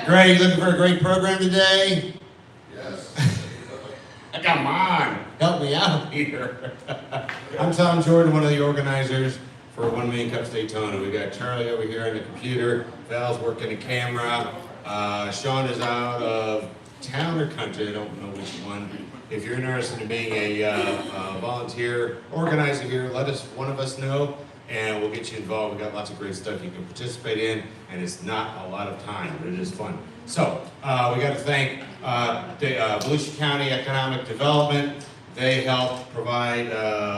Great, looking for a great program today? Yes. Come on, help me out here. I'm Tom Jordan, one of the organizers for 1 Million Cups Daytona. We got Charlie over here on the computer, Val's working the camera, Sean is out of town or country, I don't know which one. If you're interested in being a volunteer organizer here, let one of us know, and we'll get you involved. We got lots of great stuff you can participate in, and it's not a lot of time, but it is fun. So, we got to thank Volusia County Economic Development. They help provide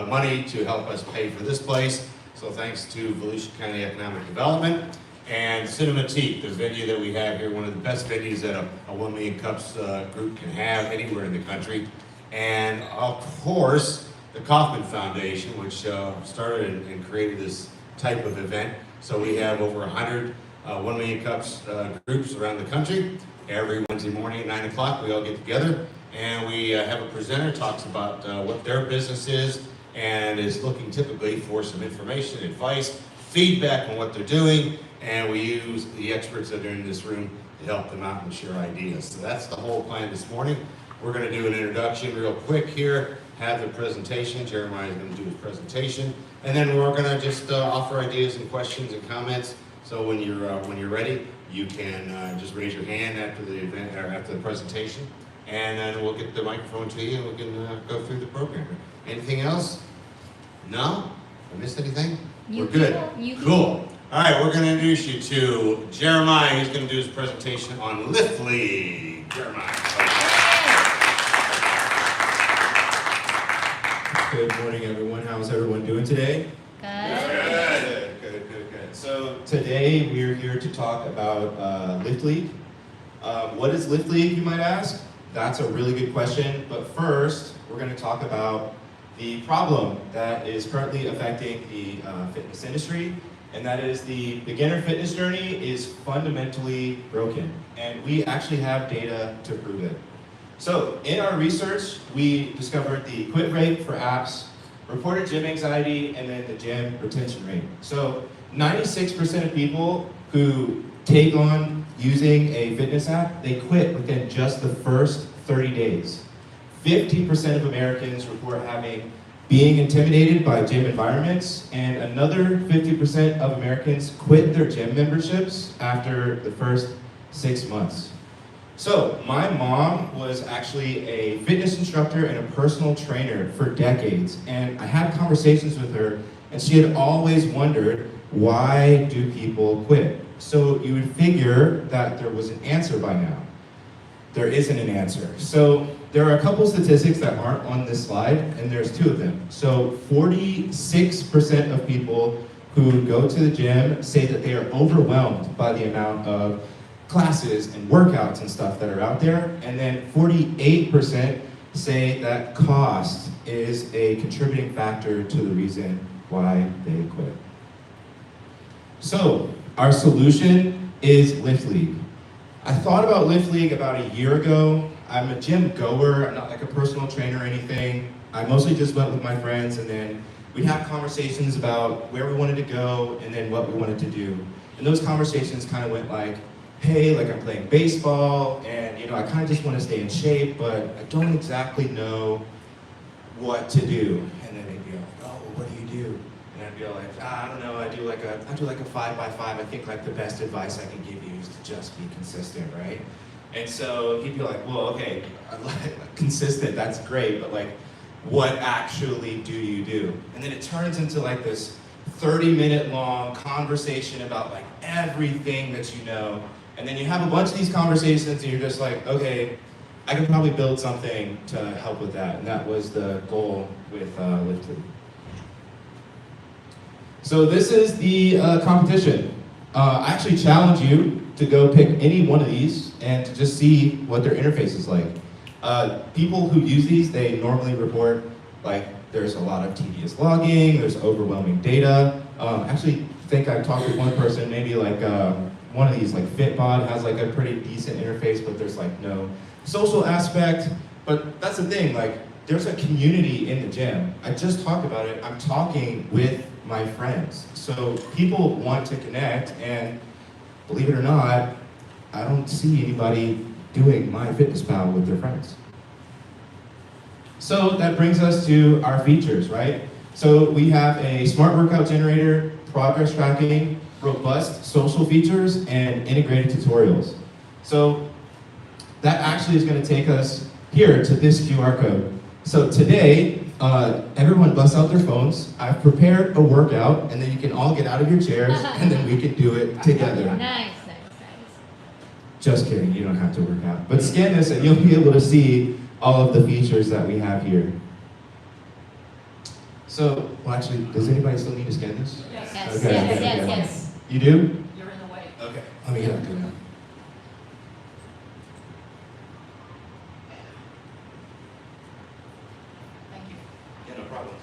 money to help us pay for this place. So thanks to Volusia County Economic Development. And Cinematique, the venue that we have here, one of the best venues that a 1 Million Cups group can have anywhere in the country. And of course, the Kauffman Foundation, which started and created this type of event. So we have over 100 1 Million Cups groups around the country. Every Wednesday morning at 9 o'clock, we all get together and we have a presenter talks about what their business is and is looking typically for some information, advice, feedback on what they're doing, and we use the experts that are in this room to help them out and share ideas. So that's the whole plan this morning. We're going to do an introduction real quick here, have the presentation. Jeremiah is going to do his presentation, and then we're going to just offer ideas and questions and comments. So when you're ready, you can just raise your hand after the event or after the presentation, and then we'll get the microphone to you and we can go through the program. Anything else? No? I missed anything? We're good. Cool. All right, we're going to introduce you to Jeremiah. He's going to do his presentation on Liftly. Jeremiah. Good morning, everyone. How's everyone doing today? Good. Good. So today we're here to talk about Liftly. What is Liftly, you might ask? That's a really good question. But first, we're going to talk about the problem that is currently affecting the fitness industry, and that is the beginner fitness journey is fundamentally broken, and we actually have data to prove it. So in our research, we discovered the quit rate for apps, reported gym anxiety, and then the gym retention rate. So 96% of people who take on using a fitness app, they quit within just the first 30 days. 50% of Americans report being intimidated by gym environments, and another 50% of Americans quit their gym memberships after the first 6 months. So, my mom was actually a fitness instructor and a personal trainer for decades, and I had conversations with her, and she had always wondered, why do people quit? So, you would figure that there was an answer by now. There isn't an answer. So, there are a couple statistics that aren't on this slide, and there's two of them. So 46% of people who go to the gym say that they are overwhelmed by the amount of classes and workouts and stuff that are out there. And then 48% say that cost is a contributing factor to the reason why they quit. So our solution is Liftly. I thought about Liftly about a year ago. I'm a gym goer, I'm not like a personal trainer or anything. I mostly just went with my friends, and then we'd have conversations about where we wanted to go and then what we wanted to do. And those conversations kind of went like, hey, like I'm playing baseball, and I kind of just want to stay in shape, but I don't exactly know what to do. And then they'd be like, oh, well, what do you do? And I'd be like, I don't know, I do like a 5x5. I think like the best advice I can give you is to just be consistent, right? And so he'd be like, well, okay, consistent, that's great, but like, what actually do you do? And then it turns into like this 30-minute long conversation about like everything that you know. And then you have a bunch of these conversations and you're just like, okay, I can probably build something to help with that. And that was the goal with Liftly. So this is the competition. I actually challenge you to go pick any one of these and to just see what their interface is like. People who use these, they normally report like there's a lot of tedious logging, there's overwhelming data. Actually, I think I talked with one person, maybe like one of these, like Fitbod has like a pretty decent interface, but there's like no social aspect. But that's the thing, like there's a community in the gym. I just talked about it, I'm talking with my friends. So people want to connect, and believe it or not, I don't see anybody doing MyFitnessPal with their friends. So that brings us to our features, right? So we have a smart workout generator, progress tracking, robust social features, and integrated tutorials. So that actually is going to take us here to this QR code. So today, everyone busts out their phones. I've prepared a workout, and then you can all get out of your chairs, and then we can do it together. Nice. Just kidding, you don't have to work out. But scan this, and you'll be able to see all of the features that we have here. So, well actually, does anybody still need to scan this? Yes. Okay, Yes. You do? You're in the way. Okay, let me get up there now. Thank you. Yeah, no problem.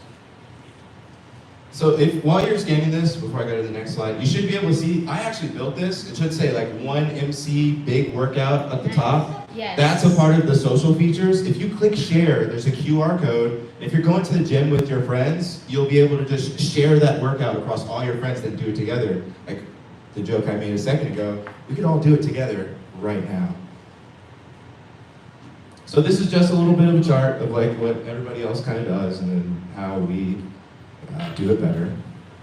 So while you're scanning this, before I go to the next slide, you should be able to see, I actually built this. It should say like 1MC big workout at the top. Yes. That's a part of the social features. If you click share, there's a QR code. If you're going to the gym with your friends, you'll be able to just share that workout across all your friends and do it together. Like the joke I made a second ago, we could all do it together right now. So this is just a little bit of a chart of like what everybody else kind of does and then how we do it better.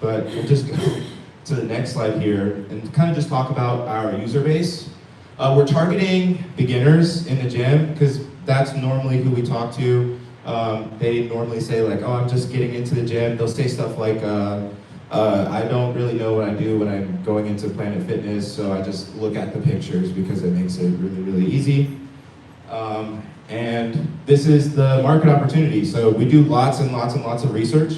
But we'll just go to the next slide here and kind of just talk about our user base. We're targeting beginners in the gym because that's normally who we talk to. They normally say like, oh, I'm just getting into the gym. They'll say stuff like, I don't really know what I do when I'm going into Planet Fitness, so I just look at the pictures because it makes it really, really easy. And this is the market opportunity. So we do lots and lots and lots of research.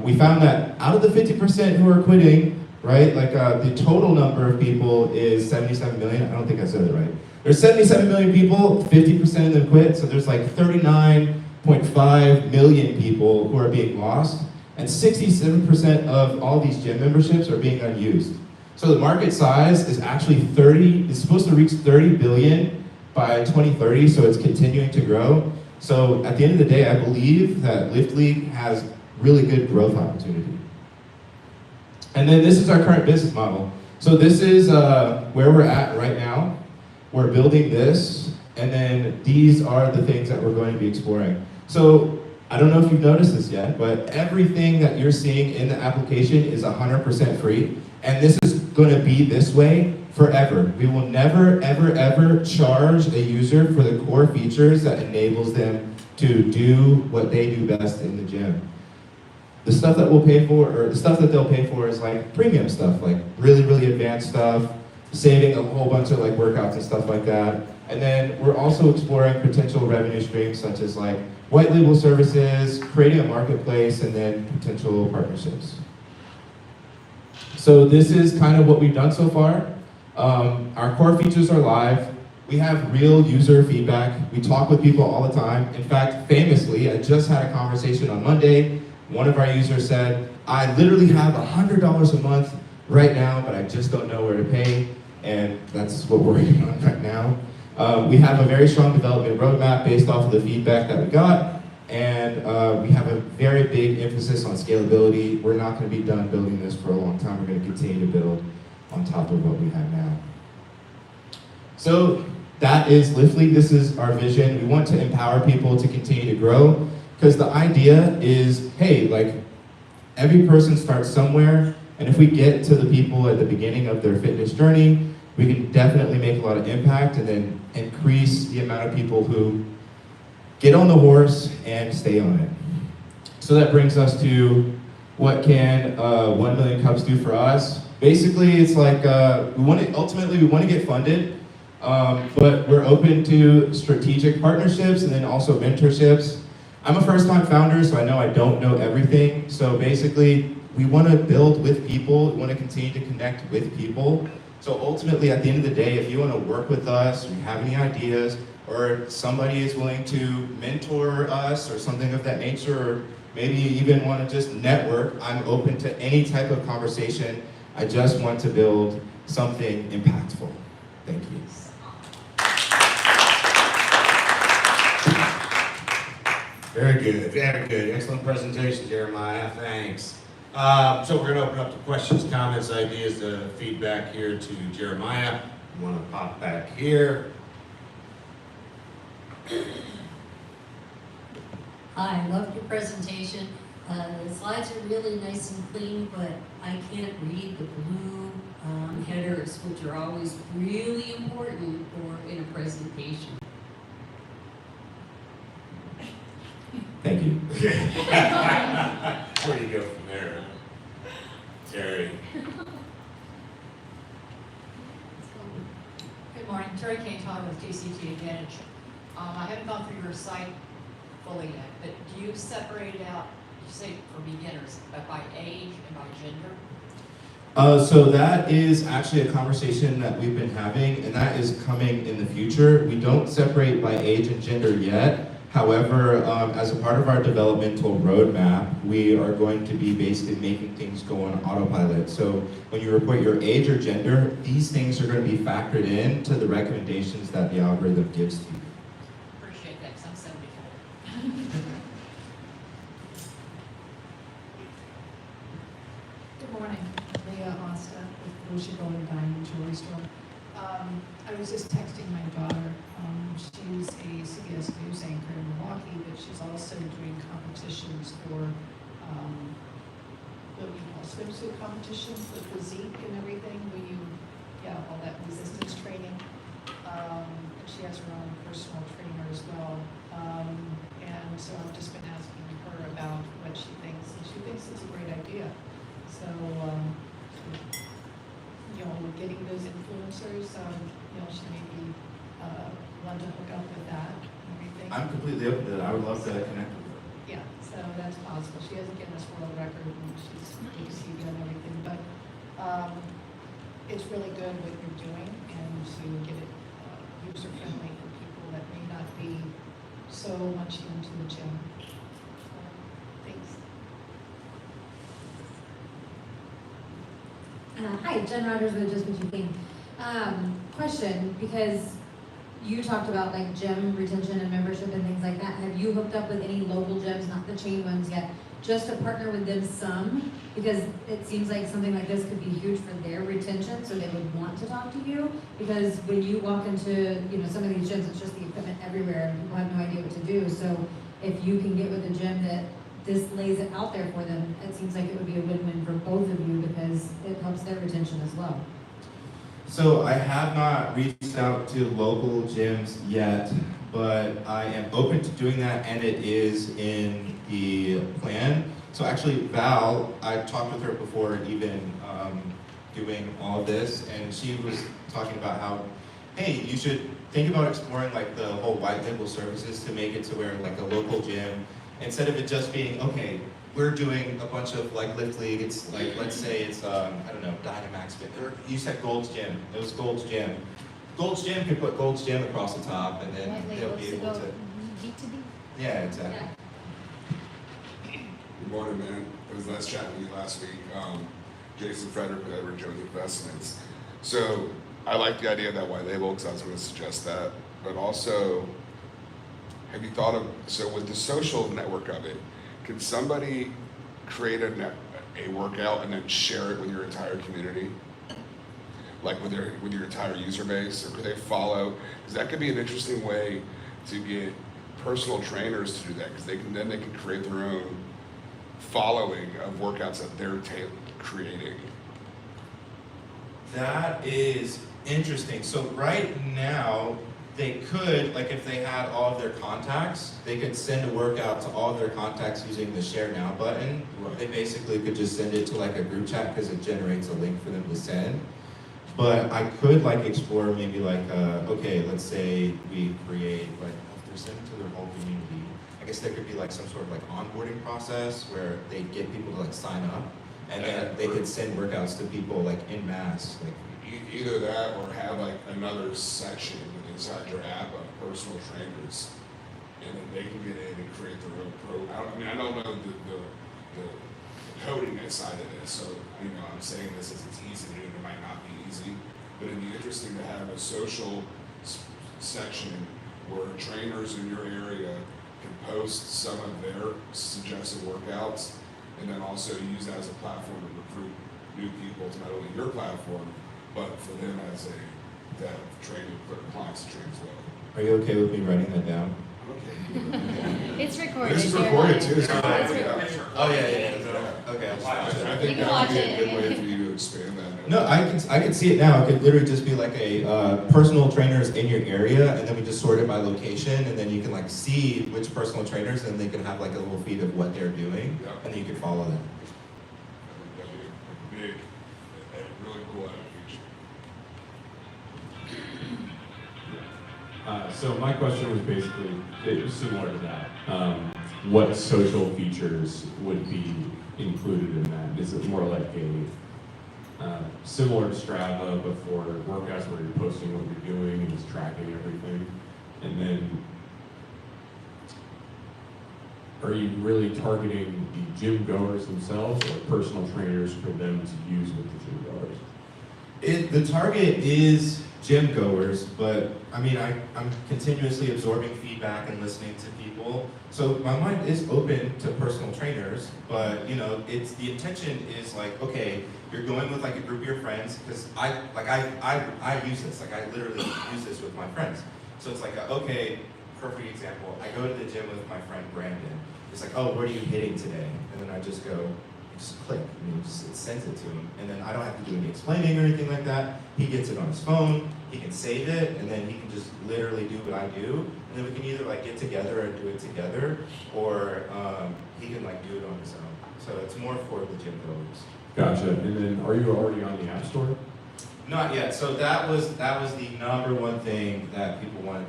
We found that out of the 50% who are quitting, right, like the total number of people is 77 million. I don't think I said it right. There's 77 million people, 50% of them quit, so there's like 39.5 million people who are being lost, and 67% of all these gym memberships are being unused. So the market size is actually it's supposed to reach 30 billion by 2030, so it's continuing to grow. So at the end of the day, I believe that Lift League has really good growth opportunity. And then this is our current business model. So this is where we're at right now. We're building this, and then these are the things that we're going to be exploring. So I don't know if you've noticed this yet, but everything that you're seeing in the application is 100% free, and this is going to be this way forever. We will never, ever, ever charge a user for the core features that enables them to do what they do best in the gym. The stuff that we'll pay for, or the stuff that they'll pay for is like premium stuff, like really, really advanced stuff, saving a whole bunch of like workouts and stuff like that. And then we're also exploring potential revenue streams such as like white label services, creating a marketplace, and then potential partnerships. So this is kind of what we've done so far. Our core features are live. We have real user feedback. We talk with people all the time. In fact, famously, I just had a conversation on Monday. One of our users said, I literally have $100 a month right now, but I just don't know where to pay. And that's what we're working on right now. We have a very strong development roadmap based off of the feedback that we got. And we have a very big emphasis on scalability. We're not going to be done building this for a long time. We're going to continue to build on top of what we have now. So that is Lift League. This is our vision. We want to empower people to continue to grow. Because the idea is, hey, like every person starts somewhere, and if we get to the people at the beginning of their fitness journey, we can definitely make a lot of impact and then increase the amount of people who get on the horse and stay on it. So that brings us to what can 1 million cups do for us. Basically, it's like we want to get funded, but we're open to strategic partnerships and then also mentorships. I'm a first-time founder, so I know I don't know everything. So basically, we want to build with people. We want to continue to connect with people. So ultimately, at the end of the day, if you want to work with us, or you have any ideas, or somebody is willing to mentor us or something of that nature, or maybe you even want to just network, I'm open to any type of conversation. I just want to build something impactful. Thank you. Very good, very good. Excellent presentation, Jeremiah. Thanks. So we're going to open up to questions, comments, ideas, feedback here to Jeremiah. You want to pop back here. Hi, I loved your presentation. The slides are really nice and clean, but I can't read the blue headers, which are always really important for in a presentation. Thank you. Where do you go from there? Terry. Good morning, Terry Kane talking with JCT Advantage. I haven't gone through your site fully yet, but do you separate it out, you say for beginners, but by age and by gender? So that is actually a conversation that we've been having, and that is coming in the future. We don't separate by age and gender yet. However, as a part of our developmental roadmap, we are going to be basically making things go on autopilot. So when you report your age or gender, these things are going to be factored in to the recommendations that the algorithm gives to you. Appreciate that, because I'm 74. Good morning, Leah Osta with Lucia Golden Diamond Jewelry Store. I was just texting my daughter. She's a CBS News anchor in Milwaukee, but she's also doing competitions for what we call swimsuit competitions with physique and everything, all that resistance training. And she has her own personal trainer as well. And so I've just been asking her about what she thinks, and she thinks it's a great idea. So, getting those influencers, she may be one to hook up with that and everything. I'm completely open to that. I would love to connect with her. Yeah, so that's possible. She has a Guinness World Record and she's ACV and everything, but it's really good what you're doing and to get it user-friendly for people that may not be so much into the gym. So, thanks. Hi, Jen Rogers with Just What You Think. Question, because you talked about like gym retention and membership and things like that. Have you hooked up with any local gyms, not the chain ones yet, just to partner with them some? Because it seems like something like this could be huge for their retention, so they would want to talk to you. Because when you walk into some of these gyms, it's just the equipment everywhere and people have no idea what to do. So if you can get with a gym that this lays it out there for them, it seems like it would be a win-win for both of you because it helps their retention as well. So I have not reached out to local gyms yet, but I am open to doing that, and it is in the plan. So actually, Val, I talked with her before even doing all of this, and she was talking about how, hey, you should think about exploring like the whole white label services to make it to where like a local gym, instead of it just being, okay, we're doing a bunch of like Lift League, it's like, let's say it's, I don't know, Dynamax Fit, or you said Gold's Gym, it was Gold's Gym. Gold's Gym could put Gold's Gym across the top and then they'll be able to. B2B? Yeah, exactly. Yeah. Good morning, man. It was nice chatting with you last week. Jason Frederick with Edward Jones Investments. So I like the idea of that white label because I was going to suggest that. But also, have you thought of, so with the social network of it, can somebody create a workout and then share it with your entire community? Like with your entire user base? Or could they follow? Because that could be an interesting way to get personal trainers to do that, because they can create their own following of workouts that they're creating. That is interesting. So right now, they could, like if they had all of their contacts, they could send a workout to all of their contacts using the Share Now button. Right. They basically could just send it to like a group chat because it generates a link for them to send. But I could like explore maybe like, okay, let's say we create, like if they're sending to their whole community, I guess there could be like some sort of like onboarding process where they get people to like sign up and then they could send workouts to people like en masse. Like, Either that or have like another section inside your app of personal trainers, and then they can get in and create their own I don't know the coding side of this, so I'm saying this as it's easy to do, and it might not be easy, but it'd be interesting to have a social section where trainers in your area can post some of their suggested workouts, and then also use that as a platform to recruit new people to not only your platform, but for them as a that train for clients to train as well. Are you okay with me writing that down? It's recorded. This is Jeremiah. recorded too, so. It's yeah. recorded. Oh, Okay, I'll watch it. I think You can that watch would be it. a good way for you to expand that. No, I can see it now. It could literally just be like a personal trainers in your area, and then we just sort it by location, and then you can like see which personal trainers, and they can have like a little feed of what they're doing, Yeah. and then you can follow them. I think that'd be a big, a really cool added feature. So my question was basically, it was similar to that. What social features would be included in that? Is it more like a, similar to Strava, but for workouts where you're posting what you're doing and it's tracking everything? And then, are you really targeting the gym goers themselves or personal trainers for them to use with the gym goers? The target is gym goers, but I mean, I'm continuously absorbing feedback and listening to people. So my mind is open to personal trainers, but you know, it's the intention is like, okay, you're going with like a group of your friends, because I use this, like I literally use this with my friends. So it's like, okay, perfect example. I go to the gym with my friend Brandon. It's like, oh, what are you hitting today? And then I just go, just click, and it sends it to him. And then I don't have to do any explaining or anything like that. He gets it on his phone, he can save it, and then he can just literally do what I do. And then we can either like get together and do it together, or he can like do it on his own. So it's more for the gym goers. Gotcha. And then, are you already on the App Store? Not yet. So that was the number one thing that people wanted.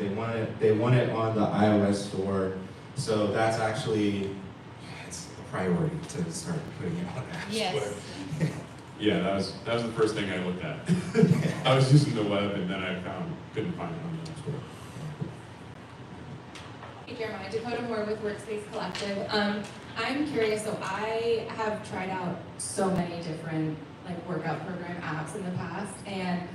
They want it on the iOS store. So that's actually it's a priority to start putting it on the App Yes. Store. Yeah, that was the first thing I looked at. I was using the web, and then I couldn't find it on the App Store. Hey Jeremiah, Dakota Moore with Workspace Collective. I'm curious, so I have tried out so many different like workout program apps in the past, and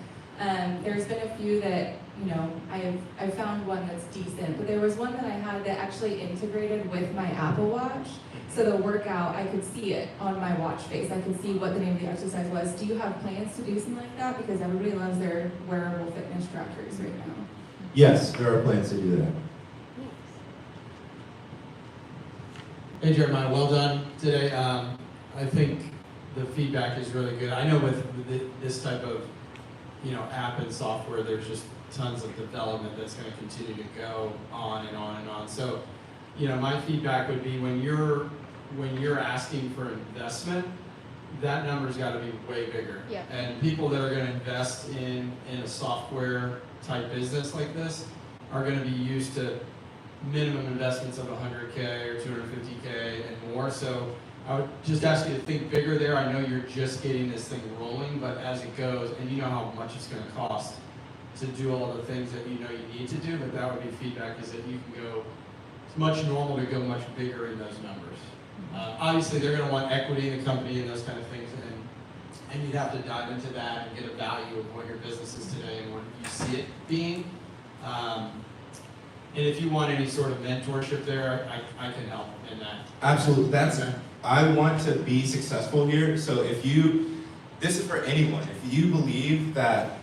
there's been a few that, you know, I've found one that's decent, but there was one that I had that actually integrated with my Apple Watch. So the workout, I could see it on my watch face. I could see what the name of the exercise was. Do you have plans to do something like that? Because everybody loves their wearable fitness trackers right now. Yes, there are plans to do that. Hey Jeremiah, well done today. I think the feedback is really good. I know with this type of, you know, app and software, there's just tons of development that's going to continue to go on and on and on. So, you know, my feedback would be when you're asking for investment, that number's got to be way bigger. Yeah. And people that are going to invest in a software type business like this are going to be used to minimum investments of 100K or 250K and more. So I would just ask you to think bigger there. I know you're just getting this thing rolling, but as it goes, and you know how much it's going to cost to do all the things that you know you need to do, but that would be feedback is that you can go, it's much normal to go much bigger in those numbers. Obviously, they're going to want equity in the company and those kind of things, and you'd have to dive into that and get a value of what your business is today and what you see it being. And if you want any sort of mentorship there, I can help in that. Absolutely. Okay. I want to be successful here. So this is for anyone. If you believe that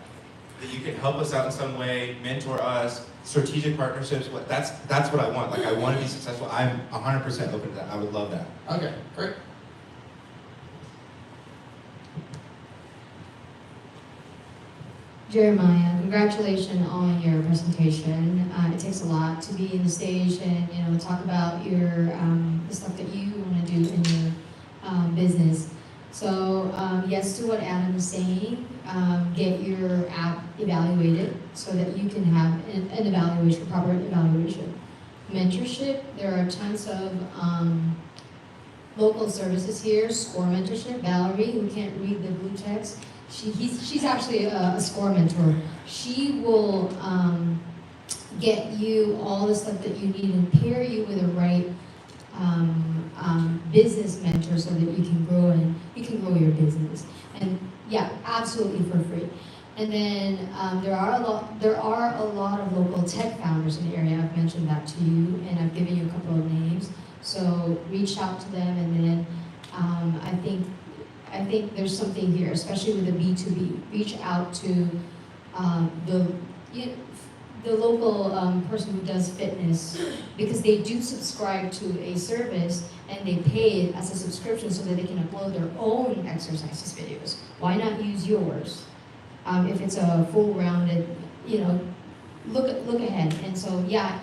you can help us out in some way, mentor us, strategic partnerships, that's what I want. Like I want to be successful. I'm 100% open to that. I would love that. Okay, great. Jeremiah, congratulations on your presentation. It takes a lot to be in the stage and, you know, talk about your the stuff that you want to do in your business. So yes to what Adam is saying, get your app evaluated so that you can have an evaluation, proper evaluation. Mentorship, there are tons of local services here. Score mentorship, Valerie, who can't read the blue text. She's actually a score mentor. She will get you all the stuff that you need and pair you with the right business mentor so that you can grow your business. And yeah, absolutely for free. And then there are a lot of local tech founders in the area. I've mentioned that to you, and I've given you a couple of names. So reach out to them, and then I think there's something here, especially with the B2B. Reach out to the the local person who does fitness, because they do subscribe to a service and they pay it as a subscription so that they can upload their own exercises videos. Why not use yours? If it's a full rounded, look ahead. And so yeah,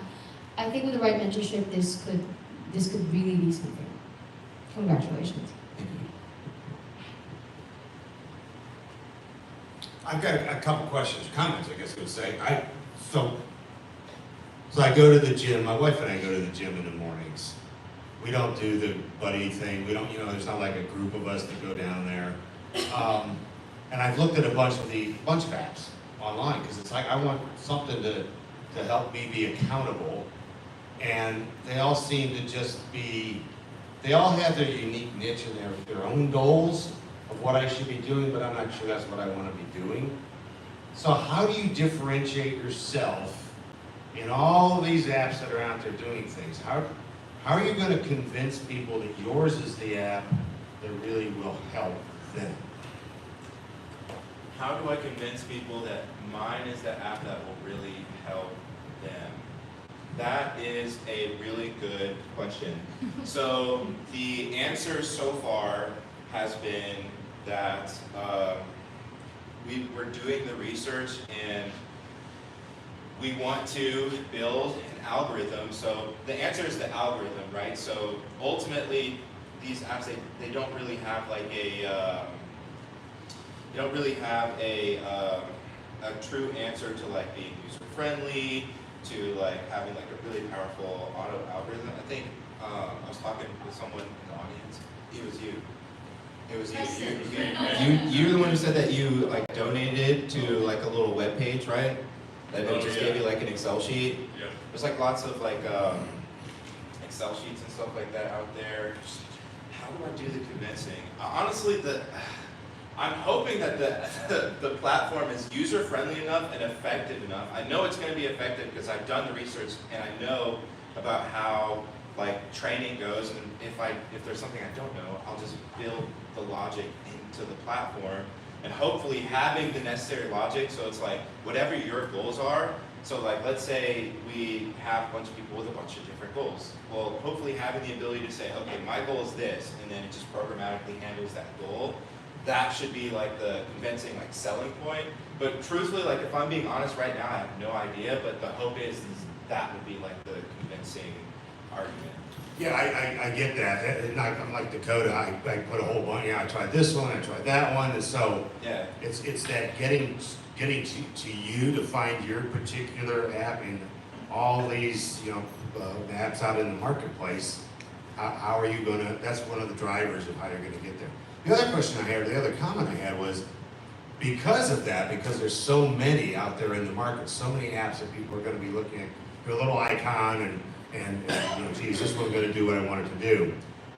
I think with the right mentorship, this could really be something. Congratulations. I've got a couple questions, comments, I guess I would say. So I go to the gym, my wife and I go to the gym in the mornings. We don't do the buddy thing, we don't, there's not like a group of us that go down there. And I've looked at a bunch of apps online, because it's like, I want something to help me be accountable. And they all seem to just be, they all have their unique niche and their own goals of what I should be doing, but I'm not sure that's what I want to be doing. So how do you differentiate yourself in all of these apps that are out there doing things? How are you going to convince people that yours is the app that really will help them? How do I convince people that mine is the app that will really help them? That is a really good question. So the answer so far has been that we're doing the research and we want to build an algorithm. So the answer is the algorithm, right? So ultimately, these apps, they don't really have like a true answer to like being user friendly, to like having like a really powerful auto algorithm. I think I was talking with someone in the audience. It was you. It was you. You're the one who said that you like donated to like a little web page, right? That they just gave you like an Excel sheet. Yeah. There's like lots of like Excel sheets and stuff like that out there. Just, how do I do the convincing? Honestly, I'm hoping that the platform is user friendly enough and effective enough. I know it's going to be effective because I've done the research and I know about how like training goes, and if there's something I don't know, I'll just build the logic into the platform, and hopefully having the necessary logic, so it's like whatever your goals are. So like let's say we have a bunch of people with a bunch of different goals. Well, hopefully having the ability to say, okay, my goal is this, and then it just programmatically handles that goal. That should be like the convincing like selling point. But truthfully, like if I'm being honest right now, I have no idea, but the hope is that would be like the convincing argument. Yeah, I get that. And I'm like Dakota, I put a whole bunch, I tried this one, I tried that one, and so yeah, it's that getting to you to find your particular app in all these, apps out in the marketplace. How are you gonna, that's one of the drivers of how you're gonna get there. The other question I had, the other comment I had was, because of that, because there's so many out there in the market, so many apps that people are gonna be looking at, your little icon and geez, this one's gonna do what I want it to do.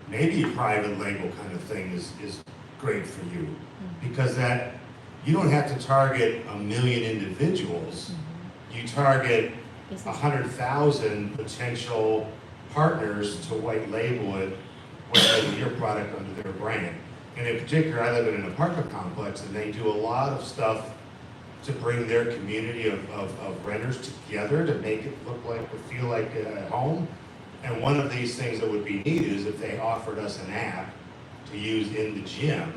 Maybe a private label kind of thing is great for you, because that, you don't have to target 1 million individuals, you target 100,000 potential partners to white label your product under their brand. And in particular, I live in an apartment complex, and they do a lot of stuff to bring their community of renters together to make it look like, or feel like a home. And one of these things that would be neat is if they offered us an app to use in the gym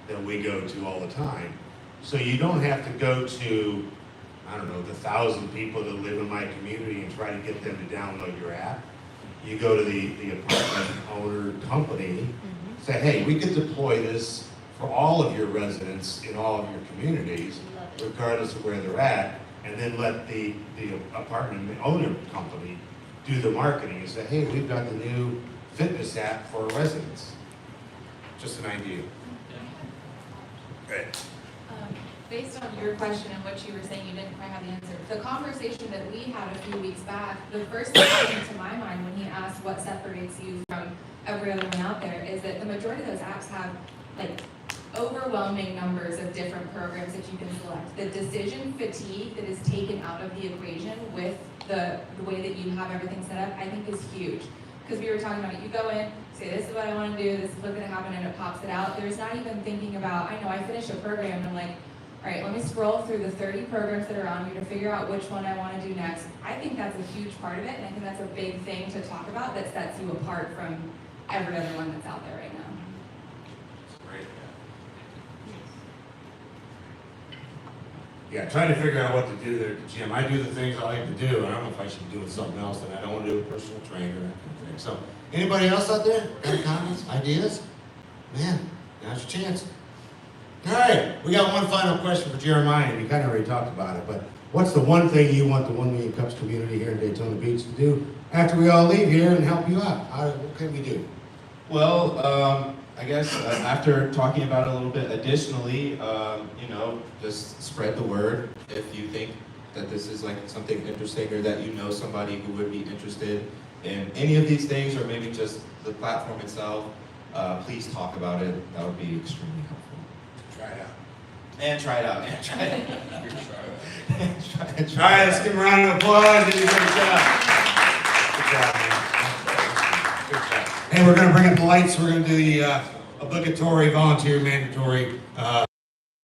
that we go to all the time. So you don't have to go to, I don't know, the 1,000 people that live in my community and try to get them to download your app. You go to the apartment owner company, say, hey, we could deploy this for all of your residents in all of your communities, regardless of where they're at, and then let the apartment owner company do the marketing and say, hey, we've got the new fitness app for residents. Just an idea. Good. Based on your question and what you were saying, you didn't quite have the answer. The conversation that we had a few weeks back, the first thing that came to my mind when he asked what separates you from every other one out there is that the majority of those apps have like overwhelming numbers of different programs that you can select. The decision fatigue that is taken out of the equation with the way that you have everything set up, I think is huge. Because we were talking about it, you go in, say this is what I want to do, this is what's going to happen, and it pops it out. There's not even thinking about, I know I finished a program and I'm like, all right, let me scroll through the 30 programs that are on here to figure out which one I want to do next. I think that's a huge part of it, and I think that's a big thing to talk about that sets you apart from every other one that's out there right now. Yeah, trying to figure out what to do there at the gym. I do the things I like to do, and I don't know if I should be doing something else that I don't want to do, a personal trainer, that kind of thing. So, anybody else out there? Got comments, ideas? Man, now's your chance. All right, we got one final question for Jeremiah, and you kind of already talked about it, but what's the one thing you want the 1 Million Cups community here in Daytona Beach to do after we all leave here and help you out? What can we do? Well, I guess after talking about it a little bit, additionally, just spread the word if you think that this is like something interesting or that you know somebody who would be interested in any of these things or maybe just the platform itself. Please talk about it. That would be extremely helpful. Try it out. And try it out. And try it out. All right, let's give him a round of applause. You did a great job. Good job, man. Good job. Hey, we're going to bring up the lights. We're going to do the obligatory, volunteer, mandatory